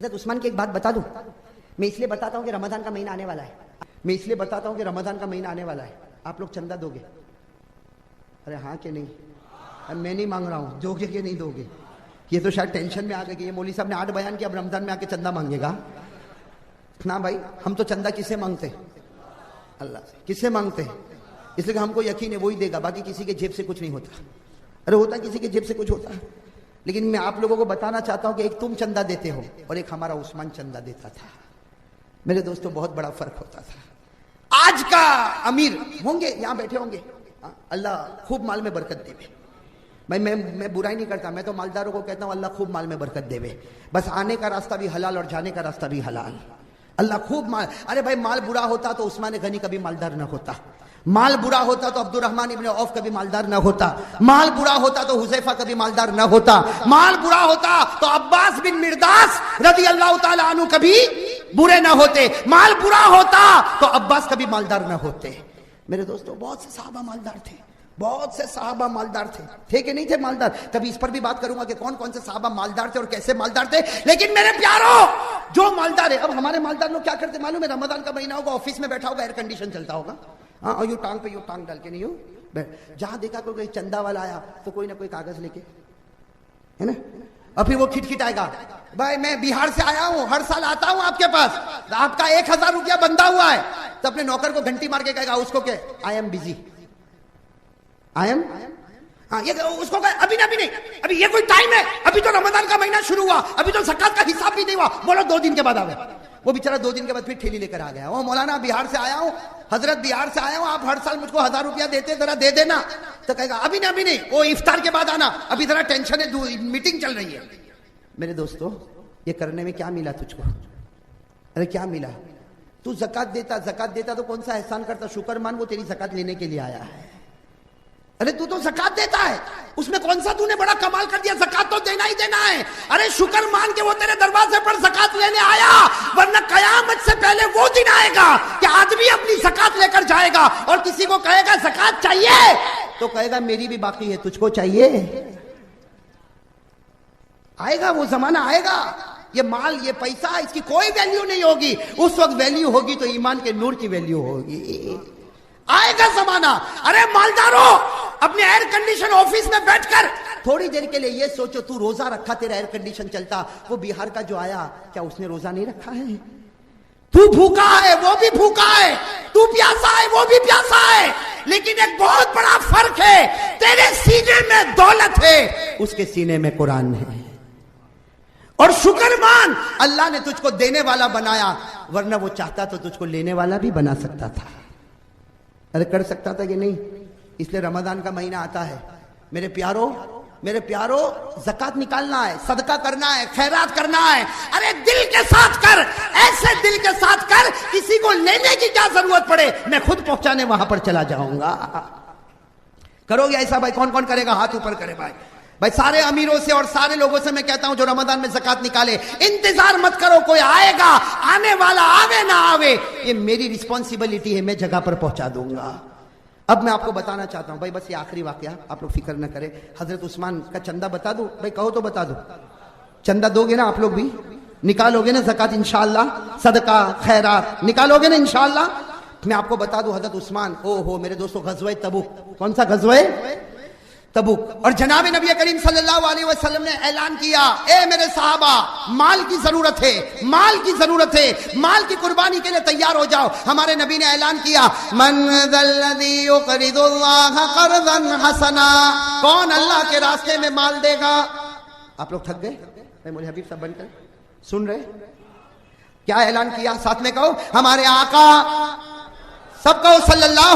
حضرت عثمان کی ایک بات بتا دوں. میں اس لیے بتاتا ہوں کہ رمضان کا مہینہ آنے والا ہے. آپ لوگ چندہ دو گے؟ ارے ہاں کہ نہیں؟ میں نہیں مانگ رہا ہوں، دو گے کہ نہیں دو گے؟ یہ تو شاید ٹینشن میں آ گئے کہ یہ مولوی صاحب نے 8 بیان کیا، اب رمضان میں آ کے چندہ مانگے گا. نہ بھائی، ہم تو چندہ کس سے مانگتے؟ اللہ سے. کس سے مانگتے ہیں؟ اس لیے کہ ہم کو یقین ہے وہی دے گا، باقی کسی کے جیب سے کچھ نہیں ہوتا. ارے ہوتا کسی کے جیب سے کچھ ہوتا ہے، لیکن میں آپ لوگوں کو بتانا چاہتا ہوں کہ ایک تم چندہ دیتے ہو اور ایک ہمارا عثمان چندہ دیتا تھا. میرے دوستوں، بہت بڑا فرق ہوتا تھا. آج کا امیر ہوں گے، یہاں بیٹھے ہوں گے، اللہ خوب مال میں برکت دے. بھائی میں برائی نہیں کرتا، میں تو مالداروں کو کہتا ہوں اللہ خوب مال میں برکت دے. بس آنے کا راستہ بھی حلال اور جانے کا راستہ بھی حلال. اللہ خوب مال. ارے بھائی، مال برا ہوتا تو عثمان غنی کبھی مالدار نہ ہوتا. مال برا ہوتا تو عبد الرحمن ابن عوف کبھی مالدار نہ ہوتا. مال برا ہوتا تو حذیفہ کبھی مالدار نہ ہوتا. مال برا ہوتا تو عباس بن مرداس رضی اللہ تعالی عنہ کبھی برے نہ ہوتے. مال برا ہوتا تو عباس کبھی مالدار نہ ہوتے. میرے دوستو، بہت سے صحابہ مالدار تھے، بہت سے صحابہ مالدار تھے کہ نہیں تھے مالدار؟ کبھی اس پر بھی بات کروں گا کہ کون کون سے صحابہ مالدار تھے اور کیسے مالدار تھے. لیکن میرے پیاروں، جو مالدار ہے، اب ہمارے مالدار لوگ کیا کرتے معلوم ہے؟ رمضان کا مہینہ ہوگا، آفس میں بیٹھا ہوگا، ایئر کنڈیشن چلتا ہوگا، اور یوں ٹانگ پہ یوں ٹانگ ڈال کے نہیں ہو، جہاں دیکھا کوئی چندہ والا آیا تو کوئی نہ کوئی کاغذ لے کے، ہے نا، اور پھر وہ کھٹ آئے گا. بھائی میں بہار سے آیا ہوں، ہر سال آتا ہوں آپ کے پاس، آپ کا 1000 روپیہ بندہ ہوا ہے. تو اپنے نوکر کو گھنٹی مار کے کہے گا اس کو کہ آئی ایم بزی، اس کو ابھی نہیں، ابھی یہ کوئی ٹائم ہے، ابھی تو رمضان کا مہینہ شروع ہوا، ابھی تو زکات کا حساب بھی نہیں ہوا، بولو 2 دن کے بعد آوے. وہ بیچارہ 2 دن کے بعد پھر ٹھیلی لے کر آ گیا. وہ مولانا بہار سے آیا ہوں، حضرت بہار سے آیا ہوں، آپ ہر سال مجھ کو 1000 روپیہ دیتے، ذرا دے دینا. تو کہے گا ابھی نہیں، وہ افطار کے بعد آنا، ابھی ذرا ٹینشن ہے، میٹنگ چل رہی ہے. میرے دوستو، یہ کرنے میں کیا ملا تجھ کو؟ ارے کیا ملا؟ تو زکات دیتا تو کون سا احسان کرتا؟ شکر مان، وہ تیری زکات لینے کے لیے آیا ہے. ارے تو زکات دیتا ہے، اس میں کون سا تو نے بڑا کمال کر دیا؟ زکات تو دینا ہی دینا ہے. ارے شکر مان کے وہ تیرے دروازے پر زکات لینے آیا، ورنہ قیامت سے پہلے وہ دن آئے گا کہ آدمی اپنی زکات لے کر جائے گا اور کسی کو کہے گا زکات چاہیے تو کہے گا میری بھی باقی ہے، تجھ کو چاہیے؟ آئے گا وہ زمانہ، آئے گا. یہ مال، یہ پیسہ، اس کی کوئی ویلیو نہیں ہوگی. اس وقت ویلیو ہوگی تو ایمان کے نور کی ویلیو ہوگی. آئے گا زمانہ. ارے مالداروں، اپنے ایئر کنڈیشن آفس میں بیٹھ کر تھوڑی دیر کے لیے یہ سوچو، تو روزہ رکھا، تیرا ایئر کنڈیشن چلتا. وہ بہار کا جو آیا، کیا اس نے روزہ نہیں رکھا ہے؟ تو بھوکا ہے، وہ بھی بھوکا ہے، تو پیاسا ہے، وہ بھی پیاسا ہے. لیکن ایک بہت بڑا فرق ہے، تیرے سینے میں دولت ہے، اس کے سینے میں قرآن ہے. اور شکر مان، اللہ نے تجھ کو دینے والا بنایا، ورنہ وہ چاہتا تو تجھ کو لینے والا بھی بنا سکتا تھا. ارے کر سکتا تھا کہ نہیں؟ اس لیے رمضان کا مہینہ آتا ہے. میرے پیارو، زکات نکالنا ہے، صدقہ کرنا ہے، خیرات کرنا ہے. ارے دل کے ساتھ کر، ایسے دل کے ساتھ کر، کسی کو لینے کی کیا ضرورت پڑے، میں خود پہنچانے وہاں پر چلا جاؤں گا. کرو گے ایسا؟ بھائی کون کرے گا؟ ہاتھ اوپر کرے. بھائی سارے امیروں سے اور سارے لوگوں سے میں کہتا ہوں جو رمضان میں زکات نکالے، انتظار مت کرو کوئی آئے گا، آنے والا آوے نہ آوے، یہ میری رسپانسبلٹی ہے، میں جگہ پر پہنچا دوں گا. اب میں آپ کو بتانا چاہتا ہوں، بھائی بس یہ آخری واقعہ، آپ لوگ فکر نہ کریں. حضرت عثمان کا چندہ بتا دو؟ بھائی کہو تو بتا دو. چندہ دو گے نا آپ لوگ بھی؟ نکالو گے نا زکات انشاءاللہ؟ صدقہ خیرات نکالو گے نا انشاءاللہ؟ میں آپ کو بتا دوں، حضرت عثمان، میرے دوستو، غزوہ تبوک. کون سا غزوہ؟ تبوک. اور جناب نبی کریم صلی اللہ علیہ وسلم نے اعلان کیا، اے میرے صحابہ، مال کی ضرورت ہے، مال کی قربانی کے لیے تیار ہو جاؤ. ہمارے نبی نے اعلان کیا، من ذا الذی یقرض اللہ قرضا حسنا، کون اللہ کے راستے میں مال دے گا؟ آپ لوگ تھک گئے؟ مولوی حبیب صاحب بن کر سن رہے؟ کیا اعلان کیا؟ ساتھ میں کہو، ہمارے آقا، سب کہو صلی اللہ،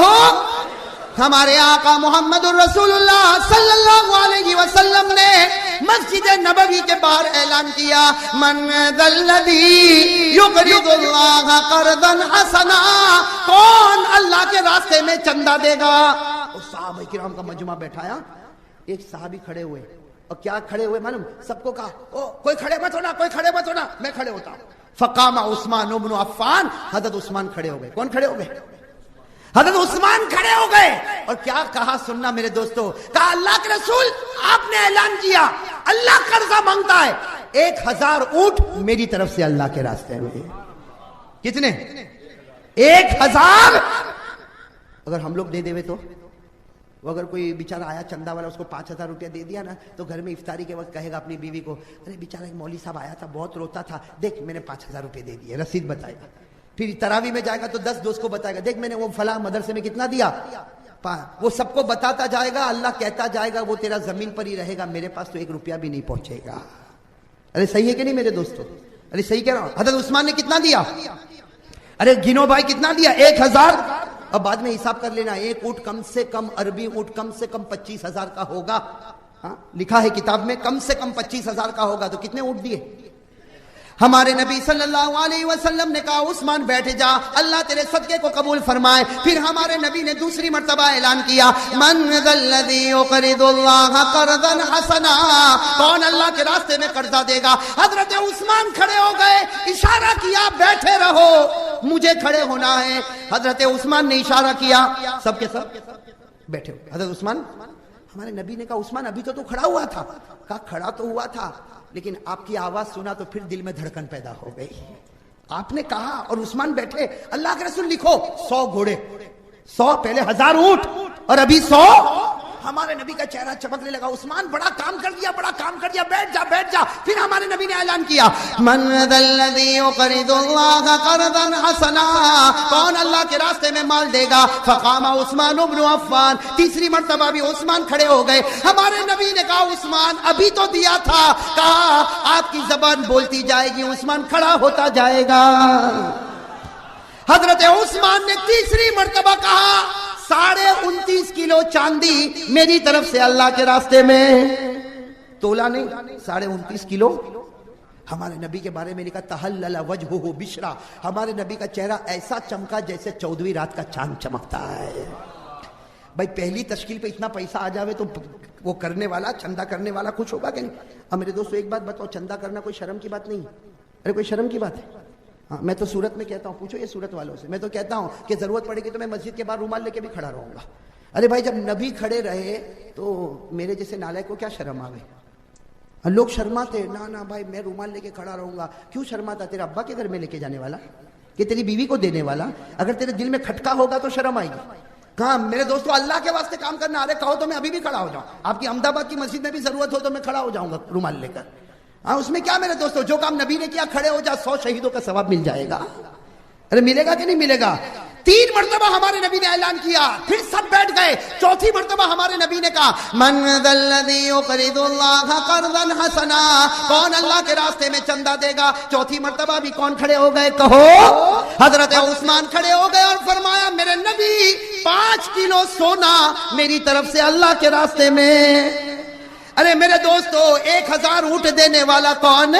ہمارے آقا محمد الرسول اللہ صلی اللہ علیہ وسلم نے مسجد نبوی کے باہر اعلان کیا، من ذا الذی یقرض اللہ قرضا حسنا، کون اللہ کے راستے میں چندہ دے گا؟ اور صحابہ کرام کا مجمع بیٹھایا. ایک صحابی کھڑے ہوئے، اور کیا کھڑے ہوئے معلوم؟ سب کو کہا، کوئی کھڑے مت ہونا، میں کھڑے ہوتا ہوں. فقام عثمان بن عفان، حضرت عثمان کھڑے ہو گئے. کون کھڑے ہو گئے؟ حضرت عثمان کھڑے ہو گئے اور کیا کہا سننا میرے دوستو، کہا اللہ کے رسول آپ نے اعلان کیا اللہ قرضہ مانگتا ہے، 1000 اونٹ میری طرف سے اللہ کے راستے میں. کتنے؟ 1000. اگر ہم لوگ دے دے تو وہ اگر کوئی بیچارہ آیا چندہ والا اس کو 5000 روپیہ دے دیا نا تو گھر میں افطاری کے وقت کہے گا اپنی بیوی کو ارے بیچارہ ایک مولوی صاحب آیا تھا بہت روتا تھا دیکھ میں نے 5000 روپے دے دیے، رسید بتائے گا. پھر تراوی میں جائے گا تو 10 دوست کو بتائے گا دیکھ میں نے وہ فلاں مدرسے میں کتنا دیا، وہ سب کو بتاتا جائے گا. اللہ کہتا جائے گا وہ تیرا زمین پر ہی رہے گا، میرے پاس تو 1 روپیہ بھی نہیں پہنچے گا. ارے صحیح ہے کہ نہیں میرے دوستو؟ ارے صحیح کہہ رہا ہوں. حضرت عثمان نے کتنا دیا؟ ارے گنو بھائی کتنا دیا؟ 1000. اب بعد میں حساب کر لینا، 1 اونٹ کم سے کم عربی اونٹ کم سے کم 25000 کا ہوگا. ہاں لکھا ہے کتاب میں کم سے کم 25000 کا ہوگا. تو کتنے اونٹ دیے؟ ہمارے نبی صلی اللہ علیہ وسلم نے کہا عثمان بیٹھ جا اللہ تیرے صدقے کو قبول فرمائے. پھر ہمارے نبی نے دوسری مرتبہ اعلان کیا من ذا الذی یقرض اللہ قرضا حسنا، کون اللہ کے راستے میں قرضہ دے گا؟ حضرت عثمان کھڑے ہو گئے، اشارہ کیا بیٹھے رہو مجھے کھڑے ہونا ہے. حضرت عثمان نے اشارہ کیا سب کے سب بیٹھے. حضرت عثمان، ہمارے نبی نے کہا عثمان ابھی تو کھڑا ہوا تھا. کہا کھڑا تو ہوا تھا لیکن آپ کی آواز سنا تو پھر دل میں دھڑکن پیدا ہو گئی. آپ نے کہا اور عثمان بیٹھے. اللہ کے رسول لکھو 100 گھوڑے، 100 پہلے 1000 اونٹ اور ابھی 100. ہمارے نبی کا چہرہ چمکنے لگا. عثمان بڑا کام کر دیا، بڑا کام کر دیا، بیٹھ جا بیٹھ جا. پھر ہمارے نبی نے اعلان کیا من ذا الذی یقرض اللہ قرضا حسنا، کون اللہ کے راستے میں مال دے گا؟ فقام عثمان بن عفان. تیسری مرتبہ بھی عثمان کھڑے ہو گئے. ہمارے نبی نے کہا عثمان ابھی تو دیا تھا. کہا آپ کی زبان بولتی جائے گی عثمان کھڑا ہوتا جائے گا. حضرت عثمان نے تیسری مرتبہ کہا 29.5 کلو چاندی میری طرف سے اللہ کے راستے میں. تولا نہیں، 29.5 کلو. ہمارے نبی کے بارے میں لکھا تحلل وجہہ بشرا، ہمارے نبی کا چہرہ ایسا چمکا جیسے 14ویں رات کا چاند چمکتا ہے. بھائی پہلی تشکیل پہ اتنا پیسہ آ جاوے تو وہ کرنے والا، چندہ کرنے والا کچھ ہوگا کہ نہیں؟ اب میرے دوستو ایک بات بتاؤ، چندہ کرنا کوئی شرم کی بات نہیں. ارے کوئی شرم کی بات ہے؟ ہاں میں تو صورت میں کہتا ہوں، پوچھو یہ صورت والوں سے، میں تو کہتا ہوں کہ ضرورت پڑے گی تو میں مسجد کے باہر رومال لے کے بھی کھڑا رہوں گا. ارے بھائی جب نبی کھڑے رہے تو میرے جیسے نالائق کو کیا شرم آوے؟ لوگ شرماتے نا بھائی میں رومال لے کے کھڑا رہوں گا. کیوں شرماتا؟ تیرے ابا کے گھر میں لے کے جانے والا کہ تیری بیوی کو دینے والا؟ اگر تیرے دل میں کھٹکا ہوگا تو شرم آئے گی. کہاں میرے دوستو اللہ کے واسطے کام کرنا. ارے کہو تو میں ابھی بھی کھڑا ہو جاؤں، آپ کی احمد آباد کی مسجد میں بھی ضرورت ہو تو میں کھڑا ہو جاؤں گا رومال لے کر. ہاں اس میں کیا میرے دوستو، جو کام نبی نے کیا کھڑے ہو جا، 100 شہیدوں کا ثواب مل جائے گا. ارے ملے گا کہ نہیں ملے گا؟ 3 مرتبہ ہمارے نبی نے اعلان کیا، پھر سب بیٹھ گئے. چوتھی مرتبہ ہمارے نبی نے کہا من ذا الذی یقرض اللہ قرضا حسنا، کون اللہ کے راستے میں چندہ دے گا؟ چوتھی مرتبہ بھی کون کھڑے ہو گئے کہو؟ حضرت عثمان کھڑے ہو گئے اور فرمایا میرے نبی 5 کلو سونا میری طرف سے اللہ کے راستے میں. ارے میرے دوستو 1000 اونٹ دینے والا کون؟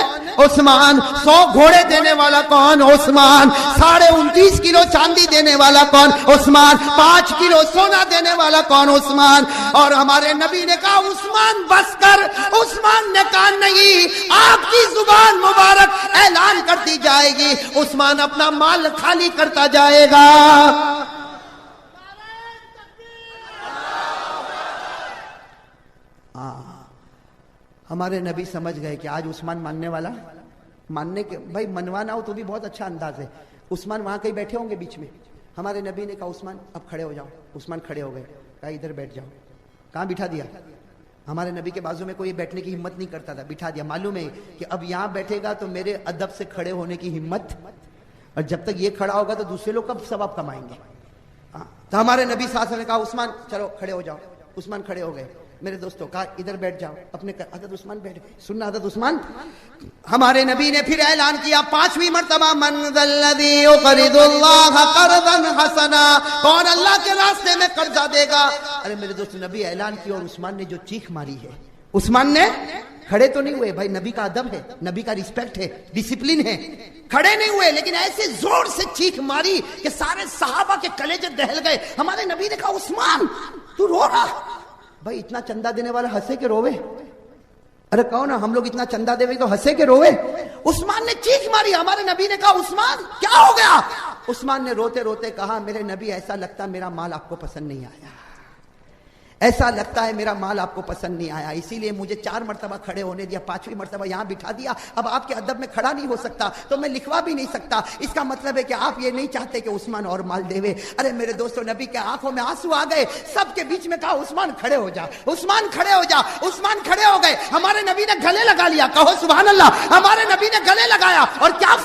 عثمان. 100 گھوڑے دینے والا کون؟ عثمان. 29.5 کلو چاندی دینے والا کون؟ عثمان. 5 کلو سونا دینے والا کون؟ عثمان. اور ہمارے نبی نے کہا عثمان بس کر. عثمان نے کہا نہیں، آپ کی زبان مبارک اعلان کرتی جائے گی، عثمان اپنا مال خالی کرتا جائے گا. ہمارے نبی سمجھ گئے کہ آج عثمان ماننے والا. ماننے کے بھائی منوانا ہو تو بھی بہت اچھا انداز ہے. عثمان وہاں کہیں بیٹھے ہوں گے بیچ میں. ہمارے نبی نے کہا عثمان اب کھڑے ہو جاؤ. عثمان کھڑے ہو گئے. کہا ادھر بیٹھ جاؤ. کہاں بٹھا دیا؟ ہمارے نبی کے بازو میں کوئی بیٹھنے کی ہمت نہیں کرتا تھا، بٹھا دیا. معلوم ہے کہ اب یہاں بیٹھے گا تو میرے ادب سے کھڑے ہونے کی ہمت، اور جب تک یہ کھڑا ہوگا تو دوسرے لوگ کب ثواب کمائیں گے؟ تو ہمارے نبی صلی اللہ علیہ وسلم نے کہا عثمان چلو کھڑے ہو جاؤ. عثمان کھڑے ہو گئے. میرے دوستوں کہا ادھر بیٹھ جاؤ اپنے. حضرت عثمان بیٹھ گئے. سننا حضرت عثمان. ہمارے نبی نے پھر اعلان کیا 5ویں مرتبہ من ذا الذی یقرض اللہ قرضا حسنا، کون اللہ کے راستے میں قرضہ دے گا؟ ارے میرے دوستو نبی اعلان کیا اور عثمان نے جو چیخ ماری ہے. عثمان نے کھڑے تو نہیں ہوئے، بھائی نبی کا ادب ہے، نبی کا ریسپیکٹ ہے، ڈسپلن ہے. کھڑے نہیں ہوئے لیکن ایسے زور سے چیخ ماری کہ سارے صحابہ کے کلیجے دہل گئے. ہمارے نبی نے کہا عثمان تو رو رہا؟ بھائی اتنا چندہ دینے والا ہنسے کے روے؟ ارے کہو نا ہم لوگ اتنا چندہ دے تو ہنسے کے روے؟ عثمان نے چیخ ماری. ہمارے نبی نے کہا عثمان کیا ہو گیا؟ عثمان نے روتے روتے کہا میرے نبی ایسا لگتا میرا مال آپ کو پسند نہیں آیا، ایسا لگتا ہے میرا مال آپ کو پسند نہیں آیا، اسی لیے مجھے 4 مرتبہ کھڑے ہونے دیا، 5ویں مرتبہ یہاں بٹھا دیا، اب آپ کے ادب میں کھڑا نہیں ہو سکتا تو میں لکھوا بھی نہیں سکتا، اس کا مطلب ہے کہ آپ یہ نہیں چاہتے کہ عثمان اور مال دے۔ ارے میرے دوستو، نبی کے آنکھوں میں آنسو آ گئے، سب کے بیچ میں کہا عثمان کھڑے ہو جا، عثمان کھڑے ہو جا۔ عثمان کھڑے ہو گئے، ہمارے نبی نے گلے لگا لیا، کہو سبحان اللہ، ہمارے نبی نے گلے لگایا اور کیا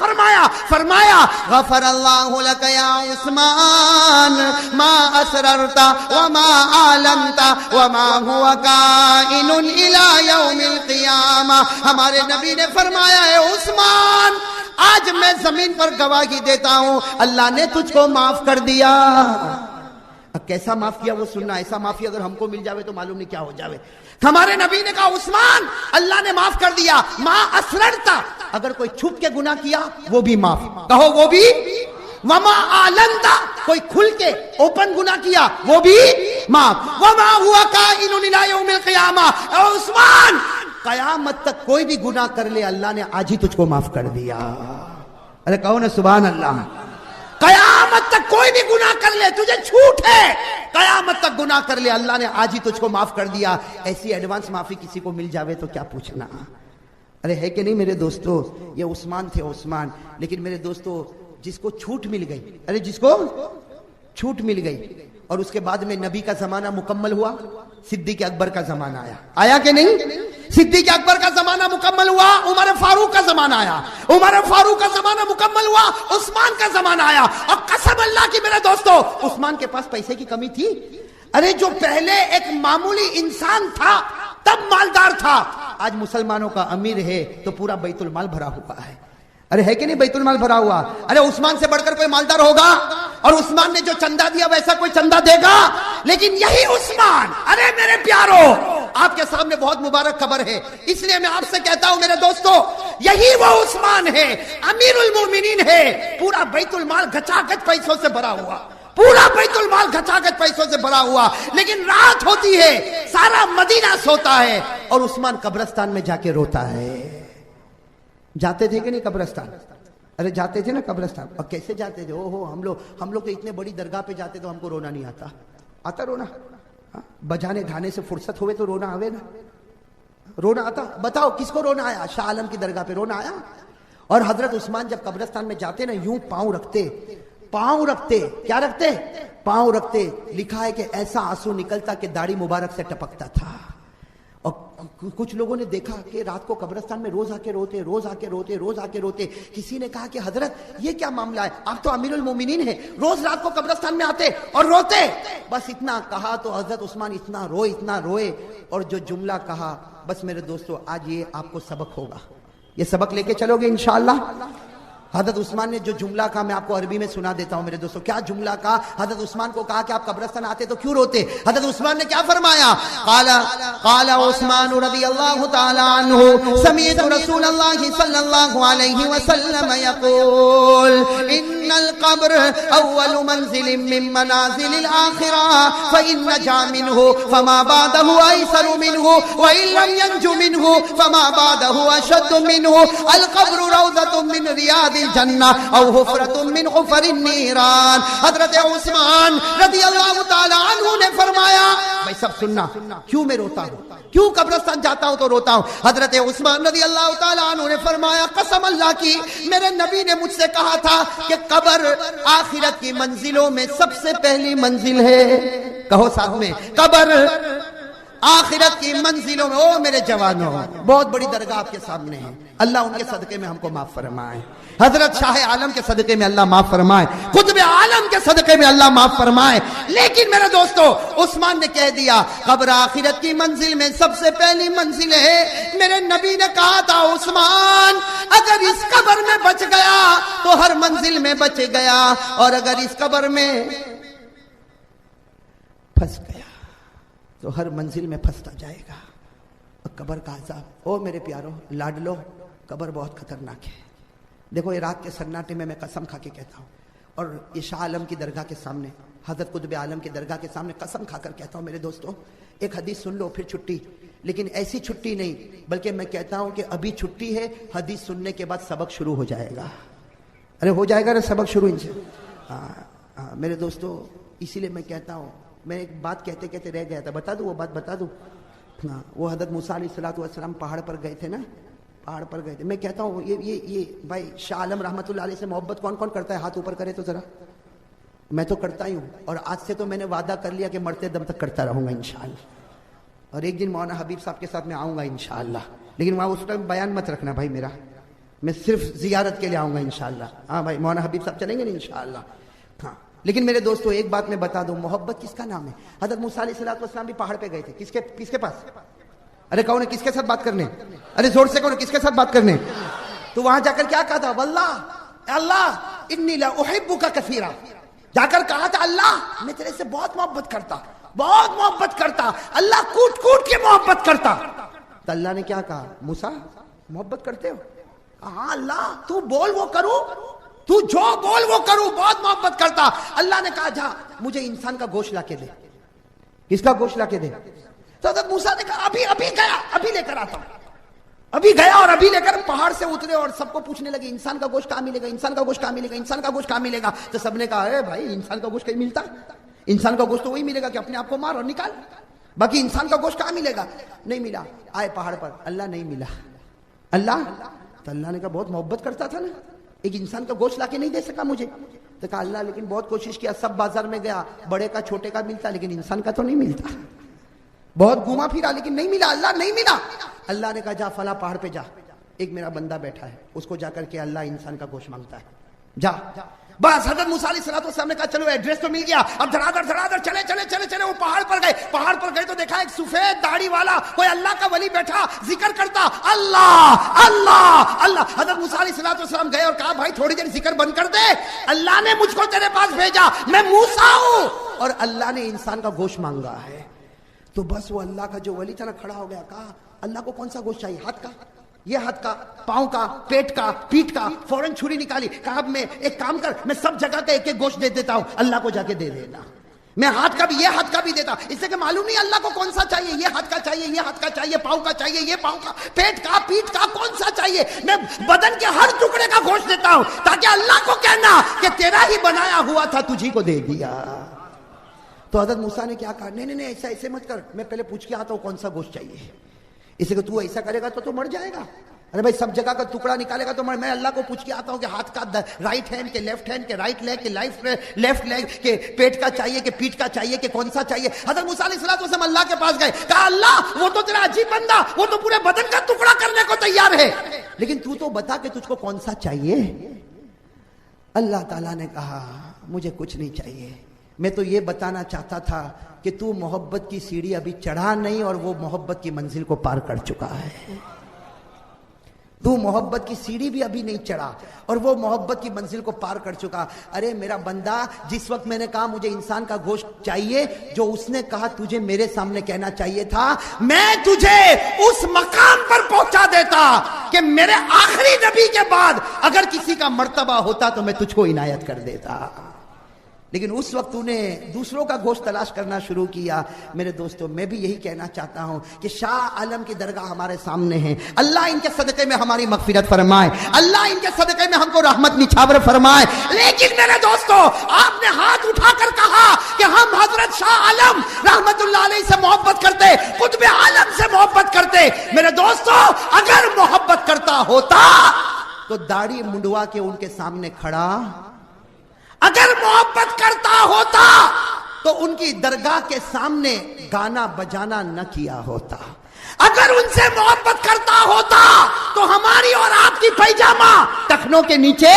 فرمایا غفر اللہ لک یا عثمان ما اسررت وما اعلنت وما هو کائن الی یوم القیامہ۔ ہمارے نبی نے فرمایا ہے عثمان، آج میں زمین پر گواہی دیتا ہوں اللہ نے تجھ کو معاف کر دیا۔ اب کیسا معاف کیا وہ سننا، ایسا معافی اگر ہم کو مل جاوے تو معلوم نہیں کیا ہو جاوے۔ ہمارے نبی نے کہا عثمان اللہ نے معاف کر دیا، ما اسررتا، اگر کوئی چھپ کے گناہ کیا وہ بھی معاف، کہو وہ بھی، وما اعلنتا، کوئی کھل کے اوپن گناہ کیا وہ بھی معاف، وما ہوا کائن الی یوم القیامہ۔ اے عثمان، قیامت تک کوئی بھی گناہ کر لے اللہ نے آج ہی تجھ کو معاف کر دیا۔ ارے کہو نا سبحان اللہ، قیامت تک کوئی بھی گناہ کر لے، تجھے چھوٹ ہے، قیامت تک گناہ کر لے اللہ نے آج ہی تجھ کو معاف کر دیا۔ ایسی ایڈوانس معافی کسی کو مل جاوے تو کیا پوچھنا۔ ارے ہے کہ نہیں میرے دوستو، یہ عثمان تھے، عثمان۔ لیکن میرے دوستو جس کو چھوٹ مل گئی، ارے جس کو چھوٹ مل گئی اور اس کے بعد میں نبی کا زمانہ مکمل ہوا، صدیق اکبر کا زمانہ آیا کہ نہیں؟ صدیق اکبر کا زمانہ مکمل ہوا، عمر فاروق کا زمانہ آیا، عمر فاروق کا زمانہ مکمل ہوا، عثمان کا زمانہ آیا۔ اور قسم اللہ کی میرے دوستو، عثمان کے پاس پیسے کی کمی تھی؟ ارے جو پہلے ایک معمولی انسان تھا تب مالدار تھا، آج مسلمانوں کا امیر ہے تو پورا بیت المال بھرا ہوا ہے۔ ارے ہے کہ نہیں بیت المال بھرا ہوا؟ ارے عثمان سے بڑھ کر کوئی مالدار ہوگا؟ اور عثمان نے جو چندہ دیا ویسا کوئی چندہ دے گا؟ لیکن یہی عثمان، ارے میرے پیارو، آپ کے سامنے بہت مبارک خبر ہے، اس لیے میں آپ سے کہتا ہوں میرے دوستو، یہی وہ عثمان ہے، امیر المومنین ہے، پورا بیت المال گچا گچ پیسوں سے بھرا ہوا، پورا بیت المال گچا گچ پیسوں سے بھرا ہوا، لیکن رات ہوتی ہے سارا مدینہ سوتا ہے اور عثمان قبرستان میں جا کے روتا ہے۔ جاتے تھے کہ نہیں قبرستان؟ ارے جاتے تھے نا قبرستان، اور کیسے جاتے تھے؟ ہم لوگ تو اتنے بڑی درگاہ پہ جاتے تو ہم کو رونا نہیں آتا رونا؟ بجانے گانے سے فرصت ہوئے تو رونا آوے نا، رونا آتا؟ بتاؤ کس کو رونا آیا؟ شاہ عالم کی درگاہ پہ رونا آیا؟ اور حضرت عثمان جب قبرستان میں جاتے نا، یوں پاؤں رکھتے، کیا رکھتے؟ پاؤں رکھتے۔ لکھا ہے کہ ایسا آنسو نکلتا کہ داڑھی مبارک سے ٹپکتا تھا۔ اور کچھ لوگوں نے دیکھا کہ رات کو قبرستان میں روز آ کے روتے۔ کسی نے کہا کہ حضرت یہ کیا معاملہ ہے؟ آپ تو امیر المومنین ہیں، روز رات کو قبرستان میں آتے اور روتے۔ بس اتنا کہا تو حضرت عثمان اتنا روئے اور جو جملہ کہا، بس میرے دوستو آج یہ آپ کو سبق ہوگا، یہ سبق لے کے چلو گے انشاءاللہ۔ حضرت عثمان نے جو جملہ کہا میں آپ کو عربی میں سنا دیتا ہوں میرے دوستو۔ کیا جملہ کہا؟ حضرت عثمان کو کہا کہ آپ قبرستان آتے تو کیوں روتے؟ حضرت عثمان نے کیا فرمایا؟ قال عثمان رضی اللہ تعالی عنہ سمعت رسول اللہ صلی اللہ علیہ وسلم یقول ان القبر اول منزل من منازل الاخرہ فإن نجا منه فما بعده ایسر منه وإن لم ينج منه فما بعده اشد منه القبر روضة من ریاض الجنہ او حفرۃ من حفر النیران۔ حضرت عثمان رضی اللہ تعالی عنہ نے فرمایا، بھائی سب سننا، کیوں میں روتا ہوں، کیوں قبرستان جاتا ہوں تو روتا ہوں؟ حضرت عثمان رضی اللہ تعالی عنہ نے فرمایا، قسم اللہ کی میرے نبی نے مجھ سے کہا تھا کہ قبر آخرت کی منزلوں میں سب سے پہلی منزل ہے۔ کہو ساتھ میں، قبر آخرت کی منزلوں میں۔ او میرے جوانوں، بہت بڑی درگاہ آپ کے سامنے ہے، اللہ ان کے صدقے میں ہم کو معاف فرمائے، حضرت شاہ عالم کے صدقے میں اللہ معاف فرمائے، قطب عالم کے صدقے میں اللہ معاف فرمائے۔ لیکن میرے دوستو عثمان نے کہہ دیا قبر آخرت کی منزل میں سب سے پہلی منزل ہے۔ میرے نبی نے کہا تھا عثمان اگر اس قبر میں بچ گیا تو ہر منزل میں بچ گیا، اور اگر اس قبر میں پھنس گیا تو ہر منزل میں پھنستا جائے گا۔ قبر کا عذاب، او میرے پیارو لاڈلو، قبر بہت خطرناک ہے۔ دیکھو یہ رات کے سناٹے میں قسم کھا کے کہتا ہوں، اور یہ شاہ عالم کی درگاہ کے سامنے، حضرت قطب عالم کی درگاہ کے سامنے قسم کھا کر کہتا ہوں میرے دوستو، ایک حدیث سن لو پھر چھٹی، لیکن ایسی چھٹی نہیں بلکہ میں کہتا ہوں کہ ابھی چھٹی ہے، حدیث سننے کے بعد سبق شروع ہو جائے گا۔ ارے ہو جائے گا نا سبق شروع ان سے؟ میرے دوستو اسی لیے میں کہتا ہوں, میں ایک بات کہتے کہتے رہ گیا تھا, بتا دوں وہ بات بتا دوں. وہ حضرت موسیٰ علیہ السلام پہاڑ پر گئے تھے نا, پہاڑ پر گئے تھے. میں کہتا ہوں یہ بھائی شاہ عالم رحمت اللہ علیہ سے محبت کون کون کرتا ہے؟ ہاتھ اوپر کرے تو ذرا. میں تو کرتا ہی ہوں, اور آج سے تو میں نے وعدہ کر لیا کہ مرتے دم تک کرتا رہوں گا انشاءاللہ. اور ایک دن مولانا حبیب صاحب کے ساتھ میں آؤں گا انشاءاللہ, لیکن وہاں اس ٹائم بیان مت رکھنا بھائی میرا, میں صرف زیارت کے لیے آؤں گا انشاءاللہ. ہاں بھائی مولانا حبیب صاحب چلیں گے نا انشاءاللہ. ہاں لیکن میرے دوستو ایک بات میں بتا دوں, محبت کس کا نام ہے؟ حضرت موسیٰ علیہ السلام بھی پہاڑ پہ گئے تھے. کس کے پاس؟ ارے کون ہے, کس کے ساتھ بات کرنے؟ ارے زور سے کون ہے, کس کے ساتھ بات کرنے؟ تو وہاں جا کر کیا کہا تھا؟ واللہ اللہ انی لاحبک کثیرا. جا کر کہا تھا اللہ میں تیرے سے بہت محبت کرتا, بہت محبت کرتا, اللہ کوٹ کوٹ کے محبت کرتا. تو اللہ نے کیا کہا؟ موسیٰ محبت کرتے ہو؟ ہاں اللہ تو بول وہ کروں, تو جو بول وہ کروں, بہت محبت کرتا. اللہ نے کہا جا مجھے انسان کا گوشت لا کے دے. کس کا گوشت لا کے دے؟ تو حضرت موسیٰ نے کہا ابھی گیا, ابھی لے کر آتا ہوں. ابھی گیا اور ابھی لے کر پہاڑ سے اترے اور سب کو پوچھنے لگے انسان کا گوشت کہاں ملے گا, انسان کا گوشت کہاں ملے گا, انسان کا گوشت کہاں ملے گا. تو سب نے کہا اے بھائی انسان کا گوشت کہیں ملتا؟ انسان کا گوشت تو وہی ملے گا کہ اپنے آپ کو مار اور نکال, باقی انسان کا گوشت کہاں ملے گا؟ نہیں ملا. آئے پہاڑ پر, اللہ نہیں ملا. اللہ تو اللہ نے کہا بہت محبت کرتا تھا نا, ایک انسان کا گوشت لا کے نہیں دے سکا مجھے. تو کہا اللہ لیکن بہت کوشش کیا, سب بازار میں گیا, بڑے کا چھوٹے کا ملتا لیکن انسان کا تو نہیں ملتا. بہت گھوما پھرا لیکن نہیں ملا, اللہ نہیں ملا. اللہ نے کہا جا فلاں پہاڑ پہ جا, ایک میرا بندہ بیٹھا ہے, اس کو جا کر کے اللہ انسان کا گوشت مانگتا ہے, جا. بس حضرت موسیٰ علیہ السلام نے کہا چلو ایڈریس تو مل گیا, اب دھڑا دھڑ چلے وہ پہاڑ پر گئے. پہاڑ پر گئے تو دیکھا ایک سفید داڑھی والا کوئی اللہ کا ولی بیٹھا, ذکر کرتا, اللہ اللہ اللہ. حضرت موسیٰ علیہ السلام گئے اور کہا بھائی تھوڑی دیر ذکر بند کر دے, اللہ نے مجھ کو تیرے پاس بھیجا, میں موسیٰ ہوں اور اللہ نے انسان کا گوشت مانگا ہے. تو بس وہ اللہ کا جو ولی تھا نا کھڑا ہو گیا, کہا اللہ کو کون سا گوشت چاہیے؟ ہاتھ کا, یہ ہاتھ کا, پاؤں کا, پیٹ کا, پیٹھ کا. فوراً چھری نکالی, کہا اب میں ایک کام کر, میں سب جگہ کا ایک ایک گوشت دے دیتا ہوں, اللہ کو جا کے دے دینا. میں ہاتھ کا بھی, یہ ہاتھ کا بھی دیتا, اس سے کہ معلوم نہیں اللہ کو کون سا چاہیے, یہ ہاتھ کا چاہیے, یہ ہاتھ کا چاہیے, پاؤں کا چاہیے, یہ پاؤں کا, پیٹ کا, پیٹھ کا, کون سا چاہیے. میں بدن کے ہر ٹکڑے کا گوشت دیتا ہوں تاکہ اللہ کو کہنا کہ تیرا ہی بنایا ہوا تھا, تجھی کو دے دیا. تو حضرت موسیٰ نے کیا کہا, نہیں ایسے مت کر, میں پہلے پوچھ کے آتا ہوں کون سا گوشت چاہیے. اسے کہ تو ایسا کرے گا تو مر جائے گا. ارے بھائی سب جگہ کا ٹکڑا نکالے گا تو میں اللہ کو پوچھ کے آتا ہوں کہ ہاتھ کا رائٹ ہینڈ کے لیفٹ ہینڈ کے رائٹ لیگ کے لیفٹ لیگ کے پیٹ کا چاہیے کہ پیٹھ کا چاہیے کہ کون سا چاہیے. حضرت موسیٰ علیہ السلام اللہ کے پاس گئے, کہا اللہ وہ تو تیرا عجیب بندہ, وہ تو پورے بدن کا ٹکڑا کرنے کو تیار ہے, لیکن تو بتا کہ تجھ کو کون سا چاہیے. اللہ تعالیٰ نے کہا مجھے کچھ نہیں چاہیے, میں تو یہ بتانا چاہتا تھا کہ تو محبت کی سیڑھی ابھی چڑھا نہیں اور وہ محبت کی منزل کو پار کر چکا ہے. تو محبت کی سیڑھی بھی ابھی نہیں چڑھا اور وہ محبت کی منزل کو پار کر چکا. ارے میرا بندہ, جس وقت میں نے کہا مجھے انسان کا گوشت چاہیے, جو اس نے کہا تجھے میرے سامنے کہنا چاہیے تھا, میں تجھے اس مقام پر پہنچا دیتا کہ میرے آخری نبی کے بعد اگر کسی کا مرتبہ ہوتا تو میں تجھ کو عنایت کر دیتا. لیکن اس وقت تو نے دوسروں کا گوشت تلاش کرنا شروع کیا. میرے دوستو میں بھی یہی کہنا چاہتا ہوں کہ شاہ عالم کی درگاہ ہمارے سامنے ہے, اللہ ان کے صدقے میں ہماری مغفرت فرمائے, اللہ ان کے صدقے میں ہم کو رحمت نچھاور فرمائے. لیکن میرے دوستو آپ نے ہاتھ اٹھا کر کہا کہ ہم حضرت شاہ عالم رحمت اللہ علیہ سے محبت کرتے, قطب عالم سے محبت کرتے. میرے دوستو اگر محبت کرتا ہوتا تو داڑھی منڈوا کے ان کے سامنے کھڑا, اگر محبت کرتا ہوتا تو ان کی درگاہ کے سامنے گانا بجانا نہ کیا ہوتا, اگر ان سے محبت کرتا ہوتا تو ہماری اور آپ کی پیجامہ ٹخنوں کے نیچے.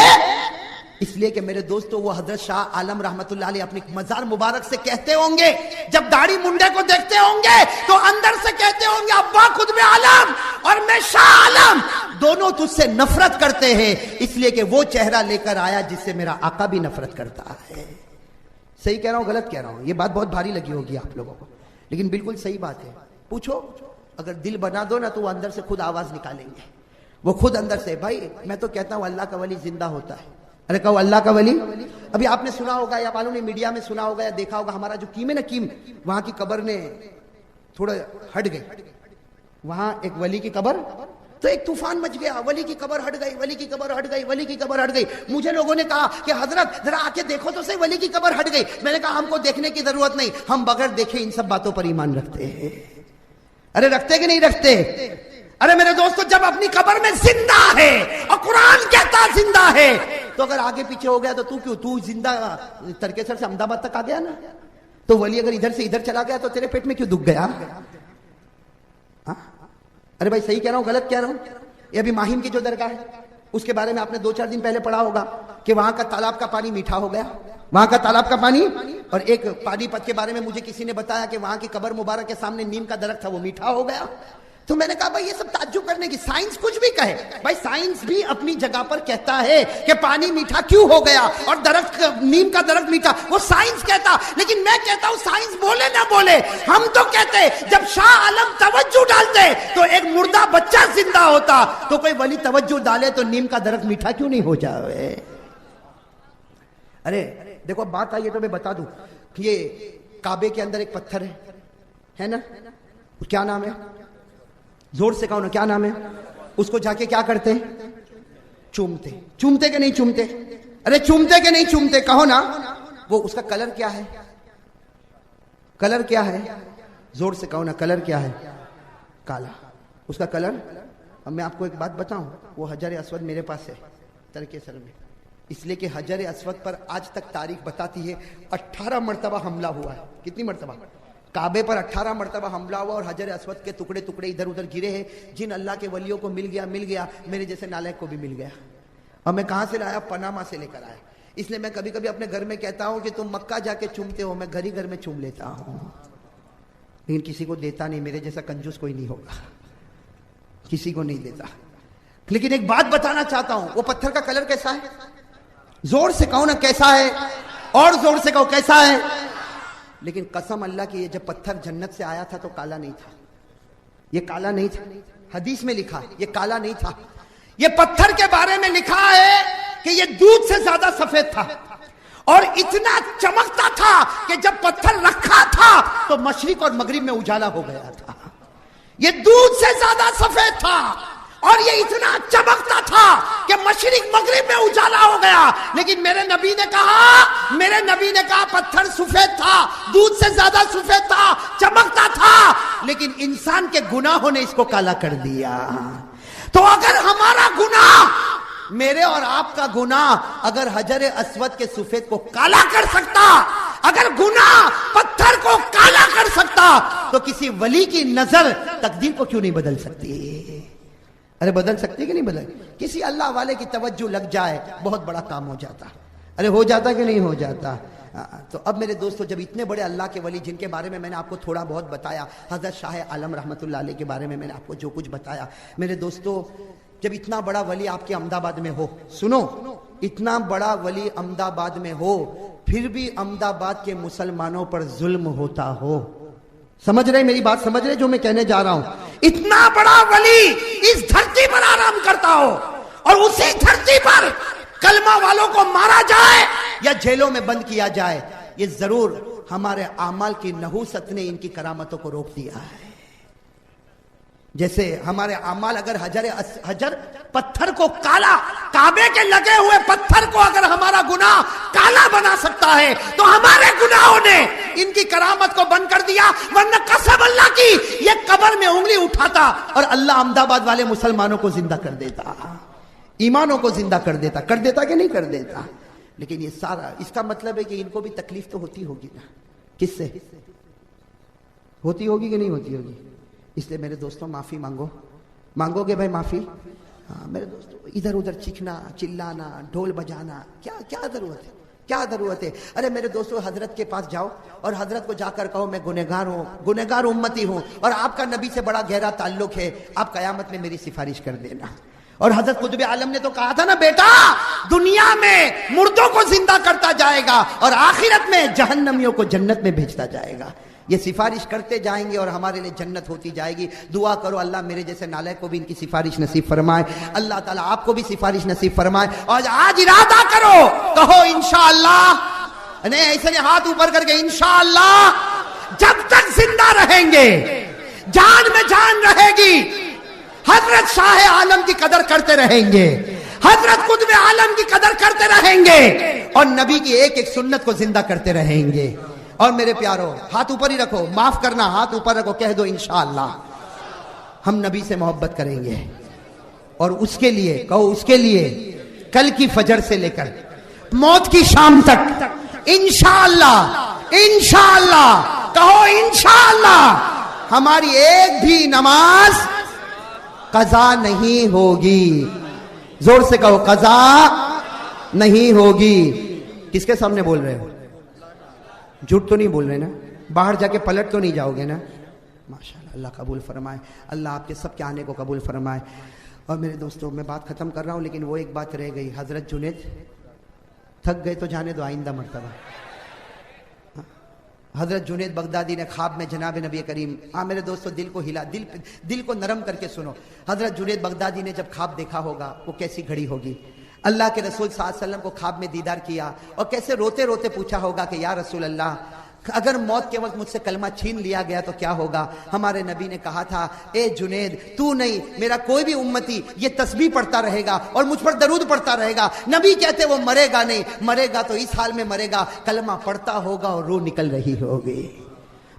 اس لیے کہ میرے دوستو وہ حضرت شاہ عالم رحمت اللہ علیہ اپنی مزار مبارک سے کہتے ہوں گے, جب داڑھی منڈے کو دیکھتے ہوں گے تو اندر سے کہتے ہوں گے ابا قطب عالم اور میں شاہ عالم دونوں تجھ سے نفرت کرتے ہیں, اس لیے کہ وہ چہرہ لے کر آیا جس سے میرا آقا بھی نفرت کرتا ہے. صحیح کہہ رہا ہوں غلط کہہ رہا ہوں؟ یہ بات بہت بھاری لگی ہوگی آپ لوگوں کو, لیکن بالکل صحیح بات ہے. پوچھو, اگر دل بنا دو نا تو وہ اندر سے خود آواز نکالیں گے, وہ خود اندر سے. بھائی میں تو کہتا ہوں اللہ کا ولی زندہ ہوتا ہے. ارے کہو اللہ کا ولی. ابھی آپ نے سنا ہوگا یا معلوم نہیں میڈیا میں سنا ہوگا یا دیکھا ہوگا, ہمارا جو کیم ہے نا کیم, وہاں کی قبر نے تھوڑا ہٹ گئی, وہاں ایک ولی کی قبر تو ایک طوفان مچ گیا، ولی کی قبر ہٹ گئی، ولی کی قبر ہٹ گئی، ولی کی قبر ہٹ گئی. مجھے لوگوں نے کہا کہ حضرت ذرا آ کے دیکھو تو صحیح، ولی کی قبر ہٹ گئی. میں نے کہا ہم کو دیکھنے کی ضرورت نہیں، ہم بغیر دیکھے ان سب باتوں پر ایمان رکھتے ہیں. ارے رکھتے کہ نہیں رکھتے؟ ارے میرے دوستو، جب اپنی قبر میں زندہ ہے اور قرآن کہتا زندہ ہے، تو اگر آگے پیچھے ہو گیا تو تو زندہ ترکیسر سے احمد آباد تک آ گیا نا، تو ولی اگر ادھر سے ادھر چلا گیا تو تیرے پیٹ میں کیوں دکھ گیا؟ ارے بھائی صحیح کہہ رہا ہوں غلط کہہ رہا ہوں؟ یہ ابھی ماہیم کی جو درگاہ ہے اس کے بارے میں آپ نے 2-4 دن پہلے پڑھا ہوگا کہ وہاں کا تالاب کا پانی میٹھا ہو گیا، وہاں کا تالاب کا پانی. اور ایک پانی پت کے بارے میں مجھے کسی نے بتایا کہ وہاں کی قبر مبارک کے سامنے نیم کا درخت تھا، وہ میٹھا ہو گیا. تو میں نے کہا بھائی یہ سب تعجب کرنے کی، سائنس کچھ بھی کہے، بھائی سائنس بھی اپنی جگہ پر کہتا ہے کہ پانی میٹھا کیوں ہو گیا اور درخت نیم کا درخت میٹھا، وہ سائنس کہتا. لیکن میں کہتا ہوں سائنس بولے نہ بولے، ہم تو کہتے جب شاہ عالم توجہ ڈالتے تو ایک مردہ بچہ زندہ ہوتا، تو کوئی ولی توجہ ڈالے تو نیم کا درخت میٹھا کیوں نہیں ہو جائے؟ ارے دیکھو بات آئی ہے تو میں بتا دوں کہ یہ کعبے کے اندر ایک پتھر ہے نا، کیا نام ہے؟ زور سے کہو نا، کیا نام ہے؟ اس کو جا کے کیا کرتے ہیں؟ چومتے. چومتے کہ نہیں چومتے؟ ارے چومتے کہ نہیں چومتے؟ کہو نا. وہ اس کا کلر کیا ہے؟ کلر کیا ہے؟ زور سے کہو نا، کلر کیا ہے؟ کالا. اس کا کلر. اب میں آپ کو ایک بات بتاؤں، وہ حجر اسود میرے پاس ہے ترکیسر میں، اس لیے کہ حجر اسود پر آج تک تاریخ بتاتی ہے 18 مرتبہ حملہ ہوا ہے. کتنی مرتبہ؟ کعبے پر 18 مرتبہ حملہ ہوا اور حجر اسود کے ٹکڑے ٹکڑے ادھر ادھر گرے ہیں. جن اللہ کے ولیوں کو مل گیا میرے جیسے نالائق کو بھی مل گیا. اور میں کہاں سے لایا؟ پناما سے لے کر آیا. اس لیے میں کبھی کبھی اپنے گھر میں کہتا ہوں کہ تم مکہ جا کے چومتے ہو، میں گھر میں چوم لیتا ہوں، لیکن کسی کو دیتا نہیں. میرے جیسا کنجوس کوئی نہیں ہوگا، کسی کو نہیں دیتا. لیکن ایک بات بتانا چاہتا ہوں، وہ پتھر کا کلر کیسا ہے؟ زور سے کہو نا کیسا ہے، اور زور سے کہو کیسا ہے. لیکن قسم اللہ کی، یہ جب پتھر جنت سے آیا تھا تو کالا نہیں تھا. یہ کالا نہیں تھا، حدیث میں لکھا یہ کالا نہیں تھا. یہ پتھر کے بارے میں لکھا ہے کہ یہ دودھ سے زیادہ سفید تھا اور اتنا چمکتا تھا کہ جب پتھر رکھا تھا تو مشرق اور مغرب میں اجالا ہو گیا تھا. یہ دودھ سے زیادہ سفید تھا اور یہ اتنا چمکتا تھا کہ مشرق مغرب میں اجالا ہو گیا. لیکن میرے نبی نے کہا پتھر سفید تھا، دودھ سے زیادہ سفید تھا، چمکتا تھا، لیکن انسان کے گناہوں نے اس کو کالا کر دیا. تو اگر ہمارا گناہ، میرے اور آپ کا گناہ اگر حجر اسود کے سفید کو کالا کر سکتا، اگر گناہ پتھر کو کالا کر سکتا، تو کسی ولی کی نظر تقدیر کو کیوں نہیں بدل سکتی؟ ارے بدل سکتی کہ نہیں بدل؟ کسی اللہ والے کی توجہ لگ جائے بہت بڑا کام ہو جاتا. ارے ہو جاتا کہ نہیں ہو جاتا؟ تو اب میرے دوستو، جب اتنے بڑے اللہ کے ولی جن کے بارے میں نے آپ کو تھوڑا بہت بتایا، حضرت شاہ عالم رحمت اللہ علیہ کے بارے میں نے آپ کو جو کچھ بتایا، میرے دوستو جب اتنا بڑا ولی آپ کے احمد آباد میں ہو، سنو، اتنا بڑا ولی احمد آباد میں ہو، پھر بھی احمد آباد کے مسلمانوں پر ظلم ہوتا ہو. سمجھ رہے میری بات؟ سمجھ رہے جو میں کہنے جا رہا ہوں؟ اتنا بڑا ولی اس دھرتی پر آرام کرتا ہو اور اسی دھرتی پر کلمہ والوں کو مارا جائے یا جیلوں میں بند کیا جائے، یہ ضرور ہمارے اعمال کی نحوست نے ان کی کرامتوں کو روک دیا ہے. جیسے ہمارے اعمال اگر حجر پتھر کو کالا، کعبے کے لگے ہوئے پتھر کو اگر ہمارا گناہ کالا بنا سکتا ہے تو ہمارے گناہوں نے ان کی کرامت کو بند کر دیا. ورنہ قسم اللہ کی یہ قبر میں انگلی اٹھاتا اور اللہ احمد آباد والے مسلمانوں کو زندہ کر دیتا، ایمانوں کو زندہ کر دیتا کہ نہیں کر دیتا. لیکن یہ سارا اس کا مطلب ہے کہ ان کو بھی تکلیف تو ہوتی ہوگی نا. کس سے ہوتی ہوگی کہ نہیں ہوتی ہوگی؟ اس لیے میرے دوستوں معافی مانگو گے بھائی معافی؟ ہاں میرے دوستوں، ادھر ادھر چیخنا، چلانا، ڈھول بجانا کیا ضرورت ہے؟ ارے میرے دوستوں، حضرت کے پاس جاؤ اور حضرت کو جا کر کہو میں گنہگار امتی ہوں اور آپ کا نبی سے بڑا گہرا تعلق ہے، آپ قیامت میں میری سفارش کر دینا. اور حضرت قطب عالم نے تو کہا تھا نا، بیٹا دنیا میں مردوں کو زندہ کرتا جائے گا اور آخرت میں جہنمیوں کو جنت میں بھیجتا جائے گا. یہ سفارش کرتے جائیں گے اور ہمارے لیے جنت ہوتی جائے گی. دعا کرو اللہ میرے جیسے نالائق کو بھی ان کی سفارش نصیب فرمائے، اللہ تعالیٰ آپ کو بھی سفارش نصیب فرمائے. اور آج ارادہ کرو، کہو انشاءاللہ، نہیں ایسے ہاتھ اوپر کر کے انشاءاللہ جب تک زندہ رہیں گے، جان میں جان رہے گی، حضرت شاہ عالم کی قدر کرتے رہیں گے, حضرت قطب عالم کی قدر کرتے رہیں گے, اور نبی کی ایک ایک سنت کو زندہ کرتے رہیں گے. اور میرے پیارو, ہاتھ اوپر ہی رکھو, معاف کرنا, ہاتھ اوپر رکھو, کہہ دو انشاءاللہ ہم نبی سے محبت کریں گے. اور اس کے لیے کہو, اس کے لیے کل کی فجر سے لے کر موت کی شام تک انشاءاللہ, انشاءاللہ کہو انشاءاللہ, ہماری ایک بھی نماز قضا نہیں ہوگی. زور سے کہو, قضا نہیں ہوگی. کس کے سامنے بول رہے ہو؟ جھوٹ تو نہیں بول رہے نا؟ باہر جا کے پلٹ تو نہیں جاؤ گے نا؟ ماشاءاللہ, اللہ قبول فرمائے, اللہ آپ کے سب کے آنے کو قبول فرمائے. اور میرے دوستوں, میں بات ختم کر رہا ہوں, لیکن وہ ایک بات رہ گئی. حضرت جنید تھک گئے تو جانے دو, آئندہ مرتبہ. حضرت جنید بغدادی نے خواب میں جناب نبی کریم, میرے دوستو دل کو ہلا, دل کو نرم کر کے سنو. حضرت جنید بغدادی نے جب خواب دیکھا ہوگا وہ کیسی گھڑی ہوگی. اللہ کے رسول صلی اللہ علیہ وسلم کو خواب میں دیدار کیا اور کیسے روتے روتے پوچھا ہوگا کہ یا رسول اللہ, اگر موت کے وقت مجھ سے کلمہ چھین لیا گیا تو کیا ہوگا؟ ہمارے نبی نے کہا تھا, اے جنید تو نہیں, میرا کوئی بھی امتی یہ تسبیح پڑھتا رہے گا اور مجھ پر درود پڑھتا رہے گا. نبی کہتے وہ مرے گا نہیں, مرے گا تو اس حال میں مرے گا, کلمہ پڑھتا ہوگا اور روح نکل رہی ہوگی.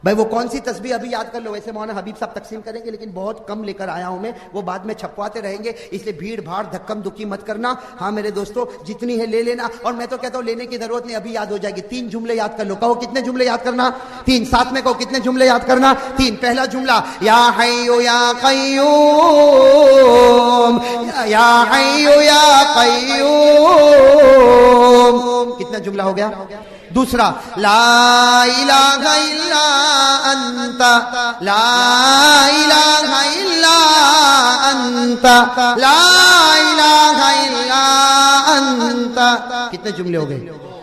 بھائی وہ کون سی تسبیح ابھی یاد کر لو. ویسے مولانا حبیب صاحب تقسیم کریں گے, لیکن بہت کم لے کر آیا ہوں میں, وہ بعد میں چھپواتے رہیں گے, اس لیے بھیڑ بھاڑ دھکم دکی مت کرنا. ہاں میرے دوستو, جتنی ہے لے لینا. اور میں تو کہتا ہوں لینے کی ضرورت نہیں, ابھی یاد ہو جائے گی. 3 جملے یاد کر لو. کہو کتنے جملے یاد کرنا؟ 3. ساتھ میں کہو کتنے جملے یاد کرنا؟ 3. پہلا جملہ یا حیو یا قیوم, یا حیو یا قیوم. کتنا جملہ ہو گیا؟ دوسرا لا الہ الا انت, لا الہ الا انت, لا الہ الا انت. کتنے جملے ہو گئے؟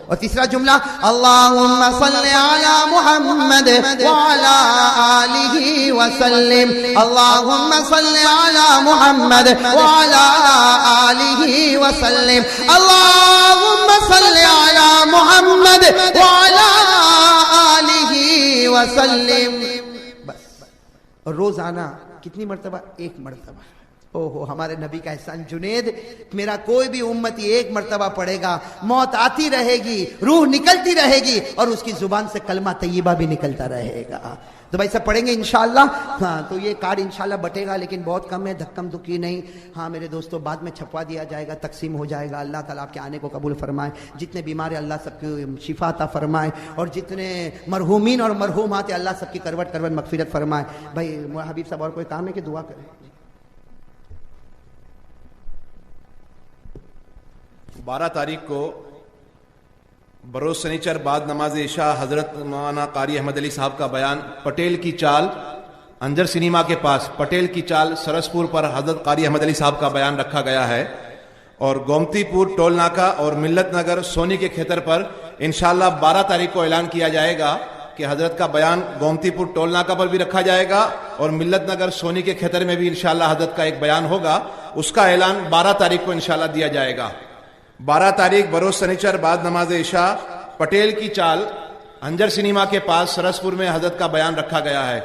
اور تیسرا جملہ اللہم صلی علی محمد وعلی آلہ وسلم, اللہم صلی علی محمد وعلی آلہ وسلم, اللہم صلی علی محمد وعلی آلہ وسلم. بس. اور روزانہ کتنی مرتبہ؟ 1 مرتبہ. اوہو, ہمارے نبی کا احسان. جنید میرا کوئی بھی امتی 1 مرتبہ پڑھے گا, موت آتی رہے گی, روح نکلتی رہے گی, اور اس کی زبان سے کلمہ طیبہ بھی نکلتا رہے گا. تو بھائی سب پڑھیں گے انشاءاللہ. ہاں تو یہ کارڈ انشاءاللہ بٹے گا, لیکن بہت کم ہے, دھکم دکی نہیں. ہاں میرے دوستو, بعد میں چھپوا دیا جائے گا, تقسیم ہو جائے گا. اللہ تعالیٰ آپ کے آنے کو قبول فرمائے. جتنے بیمار ہیں اللہ سب کی شفا عطا فرمائے, اور جتنے مرحومین اور مرحومات ہیں اللہ سب کی کروٹ کروٹ مغفرت فرمائے. بھائی حبیب صاحب اور کوئی کام ہے کہ دعا کریں؟ 12 تاریخ کو بروز سنیچر بعد نماز عشاء حضرت مولانا قاری احمد علی صاحب کا بیان پٹیل کی چال انجر سنیما کے پاس, پٹیل کی چال سرسپور پر حضرت قاری احمد علی صاحب کا بیان رکھا گیا ہے. اور گومتی پور ٹول ناکا اور ملت نگر سونی کے کھیتر پر انشاءاللہ 12 تاریخ کو اعلان کیا جائے گا کہ حضرت کا بیان گومتی پور ٹول ناکا پر بھی رکھا جائے گا, اور ملت نگر سونی کے کھیتر میں بھی انشاءاللہ حضرت کا ایک بیان ہوگا. اس کا اعلان 12 تاریخ کو انشاءاللہ دیا جائے گا. 12 تاریخ بروز سنیچر بعد نماز عشاء پٹیل کی چال انجر سنیما کے پاس سرسپور میں حضرت کا بیان رکھا گیا ہے.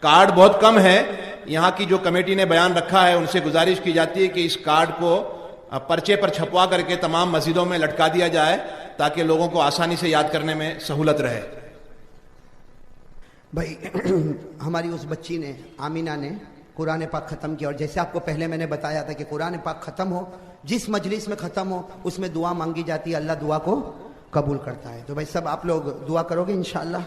کارڈ بہت کم ہے. یہاں کی جو کمیٹی نے بیان رکھا ہے ان سے گزارش کی جاتی ہے کہ اس کارڈ کو پرچے پر چھپوا کر کے تمام مسجدوں میں لٹکا دیا جائے تاکہ لوگوں کو آسانی سے یاد کرنے میں سہولت رہے. بھائی ہماری اس بچی نے, آمینہ نے قرآن پاک ختم کیا, اور جیسے آپ کو پہلے میں نے بتایا تھا کہ قرآن پاک ختم ہو, جس مجلس میں ختم ہو اس میں دعا مانگی جاتی ہے, اللہ دعا کو قبول کرتا ہے. تو بھائی سب آپ لوگ دعا کرو گے انشاءاللہ.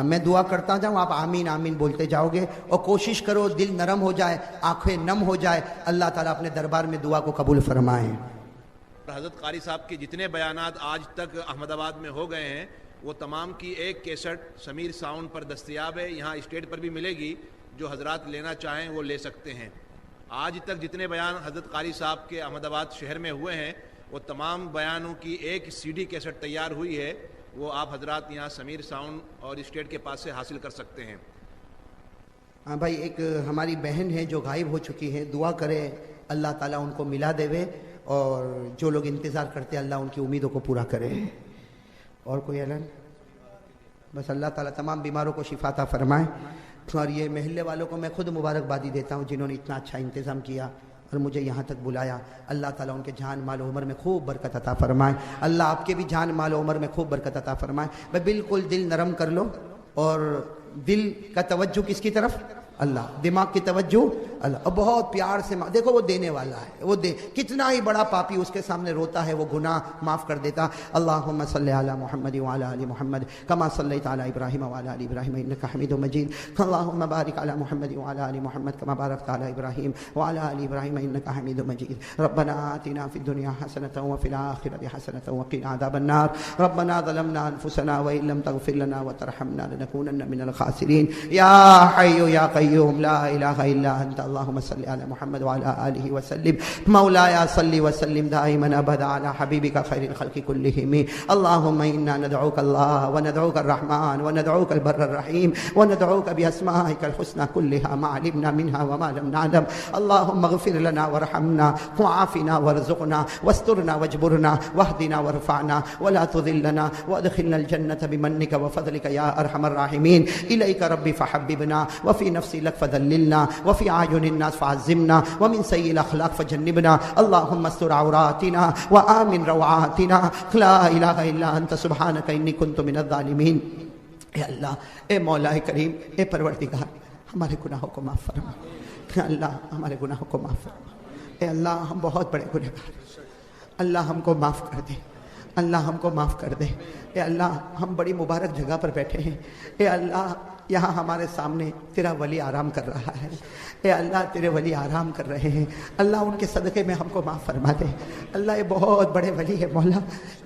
میں دعا کرتا جاؤں, آپ آمین آمین بولتے جاؤ گے, اور کوشش کرو دل نرم ہو جائے, آنکھیں نم ہو جائے, اللہ تعالیٰ اپنے دربار میں دعا کو قبول فرمائے. حضرت قاری صاحب کے جتنے بیانات آج تک احمد آباد میں ہو گئے ہیں وہ تمام کی ایک کیسٹ سمیر ساؤنڈ پر دستیاب ہے. یہاں اسٹیٹ پر بھی ملے گی, جو حضرات لینا چاہیں وہ لے سکتے ہیں. آج تک جتنے بیان حضرت قاری صاحب کے احمد آباد شہر میں ہوئے ہیں وہ تمام بیانوں کی ایک CD کیسٹ تیار ہوئی ہے, وہ آپ حضرات یہاں سمیر ساؤنڈ اور اسٹیٹ کے پاس سے حاصل کر سکتے ہیں. ہاں بھائی, ایک ہماری بہن ہے جو غائب ہو چکی ہے, دعا کرے اللہ تعالیٰ ان کو ملا دے, اور جو لوگ انتظار کرتے اللہ ان کی امیدوں کو پورا کرے. اور کوئی اعلان؟ بس اللہ تعالیٰ تمام بیماروں کو شفا عطا فرمائے. اور یہ محلے والوں کو میں خود مبارکبادی دیتا ہوں جنہوں نے اتنا اچھا انتظام کیا اور مجھے یہاں تک بلایا. اللہ تعالیٰ ان کے جان مال و عمر میں خوب برکت عطا فرمائے. اللہ آپ کے بھی جان مال و عمر میں خوب برکت عطا فرمائے. میں بالکل دل نرم کر لو اور دل کا توجہ کس کی طرف؟ اللہ. دماغ کی توجہ اللہ. اور بہت پیار سے دیکھو وہ دینے والا ہے. وہ کتنا ہی بڑا پاپی اس کے سامنے روتا ہے وہ گناہ معاف کر دیتا. اللہم صلی علی محمد وعلی آل محمد کما صلیت علی ابراہیم وعلی آل ابراہیم انک حمید مجید. اللہم بارک علی محمد وعلی آل محمد کما بارکت علی ابراہیم وعلی آل ابراہیم انک حمید مجید. ربنا آتنا فی الدنیا حسنۃ وفی الآخرۃ حسنۃ وقنا عذاب النار. ربنا ظلمنا انفسنا وان لم تغفر لنا وترحمنا لنكونن من الخاسرین. یا حی یا قیوم لا الہ الا انت اللهم صل على محمد وعلى آله وسلم. مولاي صل وسلم دائما ابدا على حبيبك خير الخلق كلهم. اللهم انا ندعوك الله وندعوك الرحمن وندعوك البر الرحيم وندعوك باسمائك الحسنى كلها ما علمنا منها وما لم نعلم. اللهم اغفر لنا وارحمنا وعافنا وارزقنا واسترنا واجبرنا واهدنا وارفعنا ولا تذلنا وادخلنا الجنة بمنك وفضلك يا ارحم الراحمين. اليك ربي فحببنا وفي نفسي لك فذللنا وفي أعين الناس فعزمنا ومن سيء الأخلاق فجنبنا. اللهم استر عوراتنا وآمن روعاتنا. لا إله إلا أنت سبحانك إني كنت من الظالمين. اے اللہ، اے مولا کریم، اے پروردگار، ہمارے گناہوں کو معاف فرما. اے اللہ ہمارے گناہوں کو معاف فرما. اے اللہ ہم بہت بڑے گنہگار ہیں. اللہ ہم کو معاف کر دے. اللہ ہم کو معاف کر دے. اے اللہ ہم بڑی مبارک جگہ پر بیٹھے ہیں. اے اللہ یہاں ہمارے سامنے تیرا ولی آرام کر رہا ہے. اے اللہ تیرے ولی آرام کر رہے ہیں. اللہ ان کے صدقے میں ہم کو معاف فرما دے. اللہ یہ بہت بڑے ولی ہے مولا،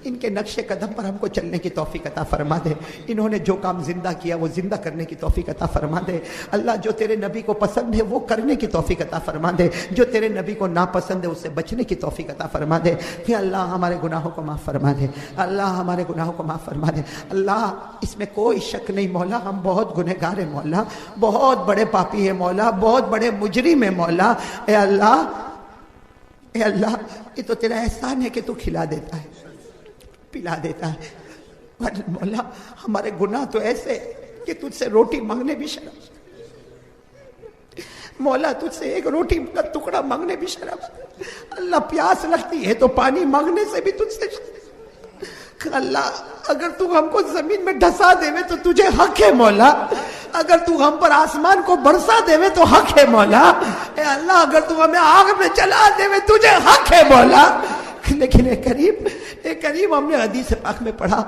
ان کے نقش قدم پر ہم کو چلنے کی توفیق عطا فرما دے. انہوں نے جو کام زندہ کیا وہ زندہ کرنے کی توفیق عطا فرما دے. اللہ جو تیرے نبی کو پسند ہے وہ کرنے کی توفیق عطا فرما دے. جو تیرے نبی کو ناپسند ہے اس سے بچنے کی توفیق عطا فرما دے. کہ اللہ ہمارے گناہوں کو معاف فرما دے. اللہ ہمارے گناہوں کو معاف فرما دے. اللہ اس میں کوئی شک نہیں مولا ہم بہت گنہگار ہیں مولا، بہت بڑے پاپی ہیں مولا، بہت بڑے مجرم ہیں مولا. اے اللہ، اے اللہ یہ تو تیرا احسان ہے کہ تو کھلا دیتا ہے، پلا دیتا ہے. مولا ہمارے گناہ تو ایسے کہ تجھ سے روٹی مانگنے بھی شرم. مولا تجھ سے ایک روٹی کا ٹکڑا مانگنے بھی شرم. اللہ پیاس لگتی ہے تو پانی مانگنے سے بھی تجھ سے شرم. اللہ اگر تو ہم کو زمین میں ڈھسا دے تو تجھے حق ہے مولا. اگر تو ہم پر آسمان کو برسا دے تو حق ہے مولا. اے اللہ اگر تو ہمیں آگ میں چلا دے تجھے حق ہے مولا. لیکن اے کریم ہم نے حدیث پاک میں پڑھا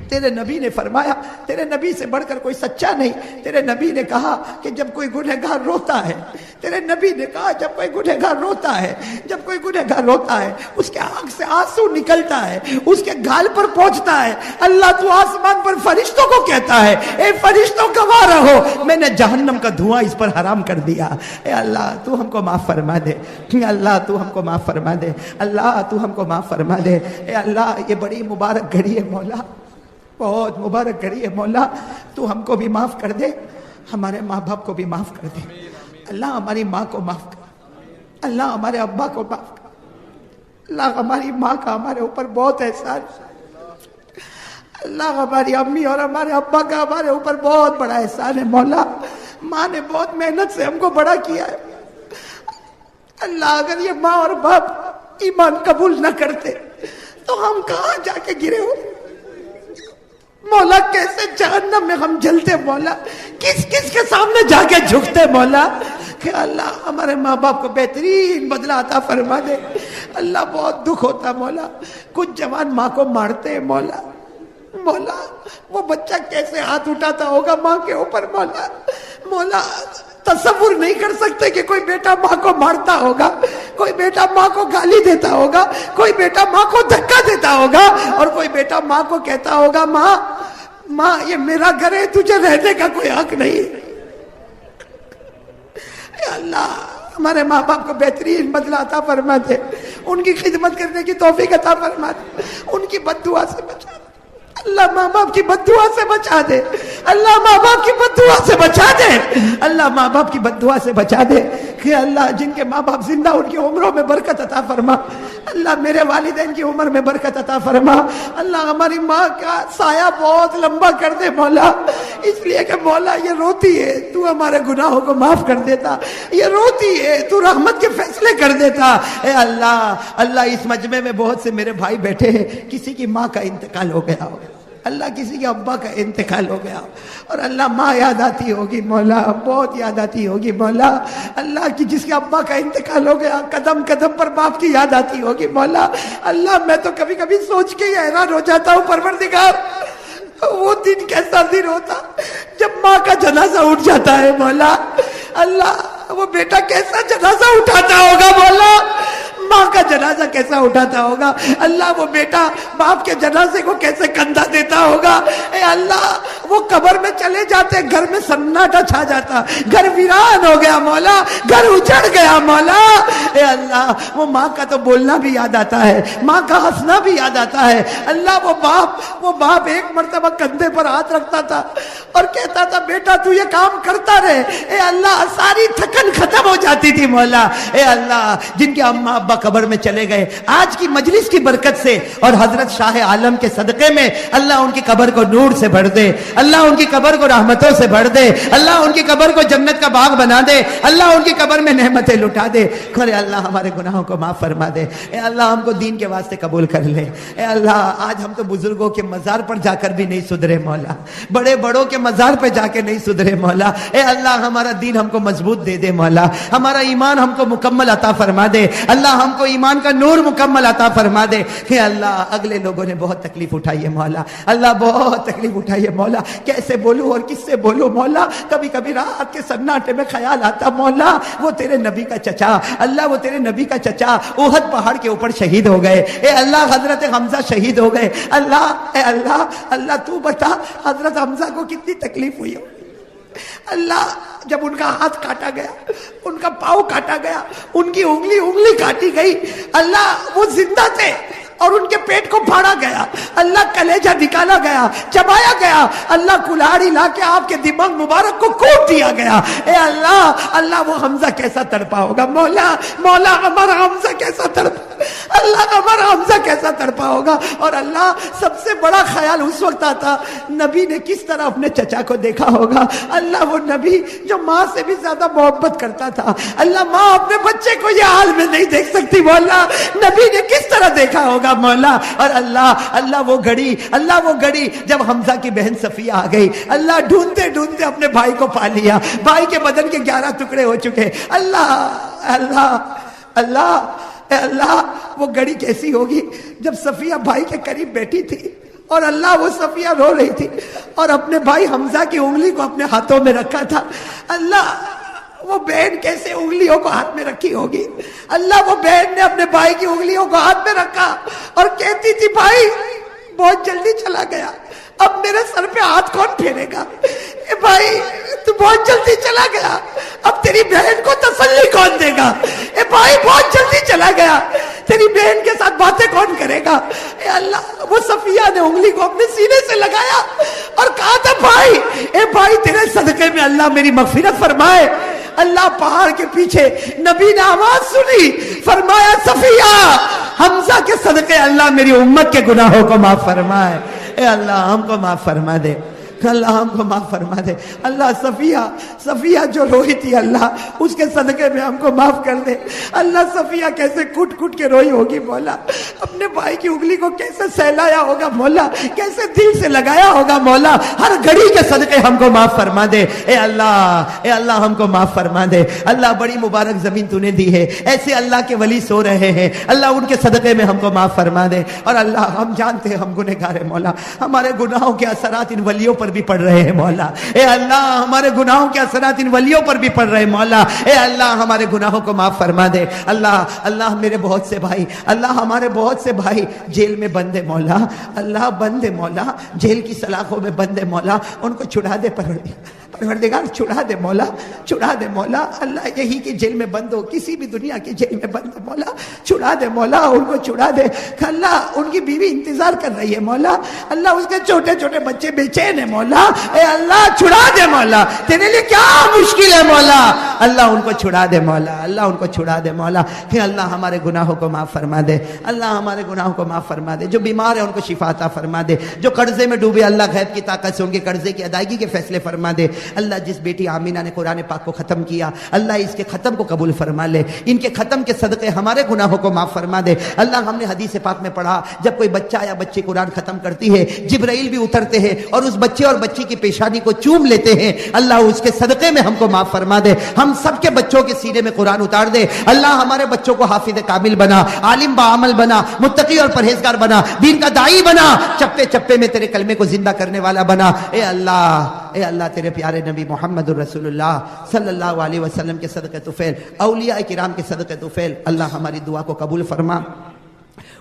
تیرے نبی نے فرمایا، تیرے نبی سے بڑھ کر کوئی سچا نہیں. تیرے نبی نے کہا کہ جب کوئی گنہگار روتا ہے، تیرے نبی نے کہا جب کوئی گنہگار روتا ہے، جب کوئی گنہگار روتا ہے اس کے آنکھ سے آنسو نکلتا ہے، اس کے گال پر پہنچتا ہے. اللہ تو آسمان پر فرشتوں کو کہتا ہے اے فرشتوں گواہ رہو میں نے جہنم کا دھواں اس پر حرام کر دیا. اے اللہ تو ہم کو معاف فرما دے. اللہ تو ہم کو معاف فرما دے. اللہ تو ہم کو معاف فرما دے. اے اللہ یہ بڑی مبارک گھڑی ہے مولا، بہت مبارک گھڑی ہے مولا. تو ہم کو بھی معاف کر دے، ہمارے ماں باپ کو بھی معاف کر دے. اللہ ہماری ماں کو معاف کر، اللہ ہمارے ابا کو معاف کر. اللہ ہماری ماں کا ہمارے اوپر بہت احسان. اللہ ہماری امی اور ہمارے ابا کا ہمارے اوپر بہت بڑا احسان ہے مولا. ماں نے بہت محنت سے ہم کو بڑا کیا ہے. اللہ اگر یہ ماں اور باپ ایمان قبول نہ کرتے تو ہم کہاں جا کے گرے ہو مولا. کیسے جہنم میں ہم جلتے مولا، کس کس کے سامنے جا کے جھکتے مولا. کہ اللہ ہمارے ماں باپ کو بہترین بدلہ عطا فرما دے. اللہ بہت دکھ ہوتا مولا، کچھ جوان ماں کو مارتے ہیں مولا. مولا وہ بچہ کیسے ہاتھ اٹھاتا ہوگا ماں کے اوپر مولا. مولا تصور نہیں کر سکتے کہ کوئی بیٹا ماں کو مارتا ہوگا، کوئی بیٹا ماں کو گالی دیتا ہوگا، کوئی بیٹا ماں کو دھکا دیتا ہوگا، اور کوئی بیٹا ماں کو کہتا ہوگا ماں ماں یہ میرا گھر ہے، تجھے رہنے کا کوئی حق نہیں. اے اللہ ہمارے ماں باپ کو بہترین بدلہ عطا فرما دے، ان کی خدمت کرنے کی توفیق عطا فرما دے، ان کی بد دعا سے بچا دے. اللہ ماں باپ کی بد دعا سے بچا دے. اللہ ماں باپ کی بد دعا سے بچا دے. اللہ ماں باپ کی بد دعا سے بچا دے. کہ اللہ جن کے ماں باپ زندہ ان کی عمروں میں برکت عطا فرما، اللہ میرے والدین کی عمر میں برکت عطا فرما، اللہ ہماری ماں کا سایہ بہت لمبا کر دے مولا، اس لیے کہ مولا یہ روتی ہے تو ہمارے گناہوں کو معاف کر دیتا، یہ روتی ہے تو رحمت کے فیصلے کر دیتا۔ اے اللہ، اللہ اس مجمع میں بہت سے میرے بھائی بیٹھے ہیں، کسی کی ماں کا انتقال ہو گیا ہو، اللہ کسی کے ابا کا انتقال ہو گیا اور اللہ ماں یاد آتی ہوگی مولا، بہت یاد آتی ہوگی مولا، اللہ کی جس کے ابا کا انتقال ہو گیا قدم قدم پر باپ کی یاد آتی ہوگی مولا۔ اللہ میں تو کبھی کبھی سوچ کے ہی حیران ہو جاتا ہوں پروردگار، وہ دن کیسا دن ہوتا جب ماں کا جنازہ اٹھ جاتا ہے مولا، اللہ وہ بیٹا کیسا جنازہ اٹھاتا ہوگا مولا، ماں کا جنازہ کیسا اٹھاتا ہوگا، اللہ وہ بیٹا باپ کے جنازے کو کیسے کندھا دیتا ہوگا، اے اللہ وہ قبر میں چلے جاتے گھر میں سناٹا چھا جاتا، گھر ویران ہو گیا مولا، گھر اجڑ گیا مولا، اے اللہ وہ ماں کا تو بولنا بھی یاد آتا ہے، ماں کا ہنسنا بھی یاد آتا ہے، اللہ وہ باپ ایک مرتبہ کندھے پر ہاتھ رکھتا تھا اور کہتا تھا بیٹا تو یہ کام کرتا رہے، اے اللہ ساری تھکن ختم ہو جاتی تھی مولا۔ اے اللہ جن کے اماں ابا قبر میں چلے گئے آج کی مجلس کی برکت سے اور حضرت شاہ عالم کے صدقے میں اللہ ان کی قبر کو نور سے بھر دے، اللہ ان کی قبر کو رحمتوں سے بھر دے، اللہ ان کی قبر کو جنت کا باغ بنا دے، اللہ ان کی قبر میں نعمتیں لٹا دے، اے اللہ ہمارے گناہوں کو معاف فرما دے، اے اللہ ہم کو دین کے واسطے قبول کر لے، اے اللہ آج ہم تو بزرگوں کے مزار پر جا کر بھی نہیں سدھرے مولا، بڑے بڑوں کے مزار پہ جا کے نہیں سدھرے مولا، اے اللہ ہمارا دین ہم کو مضبوط دے دے مولا، ہمارا ایمان ہم کو مکمل عطا فرما دے، اللہ ہم کو ایمان کا نور مکمل عطا فرما دے۔ کہ اللہ اگلے لوگوں نے بہت تکلیف اٹھائی ہے مولا، اللہ بہت تکلیف اٹھائی ہے مولا، کیسے بولوں اور کس سے بولوں مولا، کبھی کبھی رات کے سناٹے میں خیال آتا مولا وہ تیرے نبی کا چچا، اللہ وہ تیرے نبی کا چچا احد پہاڑ کے اوپر شہید ہو گئے، اے اللہ حضرت حمزہ شہید ہو گئے، اللہ اے اللہ اللہ تو بتا حضرت حمزہ کو کتنی تکلیف ہوئی ہو اللہ، جب ان کا ہاتھ کاٹا گیا، ان کا پاؤں کاٹا گیا، ان کی انگلی کاٹی گئی، اللہ وہ زندہ تھے اور ان کے پیٹ کو پھاڑا گیا، اللہ کلیجہ نکالا گیا، چبایا گیا، اللہ کلاڑی لا کے آپ کے دماغ مبارک کو کوٹ دیا گیا، اے اللہ اللہ وہ حمزہ کیسا تڑپا ہوگا مولا، مولا ہمارا حمزہ کیسا تڑپا، اللہ ہمارا حمزہ کیسا تڑپا ہوگا، اور اللہ سب سے بڑا خیال اس وقت آتا نبی نے کس طرح اپنے چچا کو دیکھا ہوگا، اللہ وہ نبی جو ماں سے بھی زیادہ محبت کرتا تھا، اللہ ماں اپنے بچے کو یہ حال میں نہیں دیکھ سکتی مولا، نبی نے کس طرح دیکھا ہوگا مولا، اور اللہ وہ گھڑی جب حمزہ کی بہن صفیہ آ گئی، اللہ ڈھونڈتے ڈھونڈتے اپنے بھائی کو پا لیا، بھائی کے بدن کے 11 ٹکڑے ہو چکے، اللہ وہ گھڑی کیسی ہوگی جب صفیہ بھائی کے قریب بیٹھی تھی اور اللہ وہ صفیہ رو رہی تھی اور اپنے بھائی حمزہ کی انگلی کو اپنے ہاتھوں میں رکھا تھا، اللہ وہ بہن کیسے انگلیوں کو ہاتھ میں رکھی ہوگی، اللہ وہ بہن نے اپنے بھائی کی انگلیوں کو ہاتھ میں رکھا اور کہتی تھی بھائی بہت جلدی چلا گیا، اب میرے سر پہ ہاتھ کون پھیرے گا، اے بھائی تو بہت جلدی چلا گیا، اب تیری بہن کو تسلی کون دے گا، اے بھائی بہت جلدی چلا گیا، تیری بہن کے ساتھ باتیں کون کرے گا، اے اللہ وہ صفیہ نے انگلی کو اپنے سینے سے لگایا اور کہا تھا بھائی اے بھائی تیرے صدقے میں اللہ میری مغفرت فرمائے، اللہ پہاڑ کے پیچھے نبی نے آواز سنی، فرمایا صفیہ حمزہ کے صدقے اللہ میری امت کے گناہوں کو معاف فرمائے، اے اللہ ہم کو معاف فرما دے، اللہ ہم کو معاف فرما دے، اللہ صفیہ جو روئی تھی اللہ اس کے صدقے میں ہم کو معاف کر دے، اللہ صفیہ کیسے کٹ کٹ کے روئی ہوگی مولا، اپنے بھائی کی انگلی کو کیسے سہلایا ہوگا مولا، کیسے دل سے لگایا ہوگا مولا، ہر گھڑی کے صدقے ہم کو معاف فرما دے، اے اللہ ہم کو معاف فرما دے، اللہ بڑی مبارک زمین تو نے دی ہے، ایسے اللہ کے ولی سو رہے ہیں، اللہ ان کے صدقے میں ہم کو معاف فرما دے، اور اللہ ہم جانتے ہیں ہم گنہگار ہیں مولا، ہمارے گناہوں کے اثرات ان ولیوں پر بھی پڑ رہے ہیں مولا، اے اللہ ہمارے گناہوں کے اثرات ان ولیوں پر بھی پڑ رہے ہیں مولا، اے اللہ ہمارے گناہوں کو معاف فرما دے، اللہ میرے بہت سے بھائی، اللہ ہمارے بہت سے بھائی جیل میں بند ہے مولا، اللہ بند ہے مولا، جیل کی سلاخوں میں بند ہے مولا، ان کو چھڑا دے پروردگار، پروردگار چھڑا دے مولا، چھڑا دے مولا، اللہ یہی کہ جیل میں بند ہو، کسی بھی دنیا کی جیل میں بند ہو مولا، چھڑا دے مولا، ان کو چھڑا دے۔ اللہ ان کی بیوی انتظار کر رہی ہے مولا، اللہ اس کے چھوٹے چھوٹے بچے بے چین ہے مولا، اے اللہ چھڑا دے مولا، تیرے لیے کیا مشکل ہے مولا، اللہ ان کو چھڑا دے مولا، اللہ ان کو چھڑا دے مولا، کہ اللہ ہمارے گناہوں کو معاف فرما دے، اللہ ہمارے گناہوں کو معاف فرما دے، جو بیمار ہیں ان کو شفا عطا فرما دے، جو قرضے میں ڈوبے اللہ غیب کی طاقت سے ان کے قرضے کی ادائیگی کے فیصلے فرما دے۔ اللہ جس بیٹی آمینہ نے قرآن پاک کو ختم کیا، اللہ اس کے ختم کو قبول فرما لے، ان کے ختم کے صدقے ہمارے گناہوں کو معاف فرما دے۔ اللہ ہم نے حدیث پاک میں پڑھا جب کوئی بچہ یا بچی قرآن ختم کرتی ہے، جبرائیل بھی اترتے ہیں اور اس بچے اور بچی کی پیشانی کو چوم لیتے ہیں، اللہ اس کے صدقے میں ہم کو معاف فرما دے۔ ہم سب کے بچوں کے سینے میں قرآن اتار دے، اللہ ہمارے بچوں کو حافظ کامل بنا، عالم بعمل بنا، متقی اور پرہیزگار بنا، دین کا داعی بنا، چپے چپے میں تیرے کلمے کو زندہ کرنے والا بنا۔ اے اللہ تیرے پیارے نبی محمد الرسول اللہ صلی اللہ علیہ وسلم کے صدقے طفیل، اولیاء کرام کے صدقے طفیل، اللہ ہماری دعا کو قبول فرما،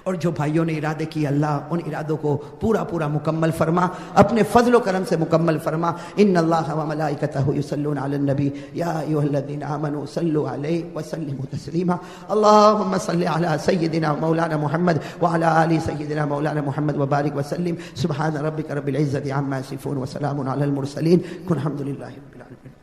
اور جو بھائیوں نے ارادے کیے اللہ ان ارادوں کو پورا مکمل فرما، اپنے فضل و کرم سے مکمل فرما۔ ان اللہ و ملائکتہ یصلون علی النبی یا ایھا الذین آمنوا صلوا علیہ وسلموا تسلیما۔ اللهم صل علی سیدنا مولانا محمد وعلی آل سیدنا مولانا محمد وبارک وسلم۔ سبحان ربک رب العزۃ عما یصفون وسلام علی المرسلین، الحمد للہ رب العالمین۔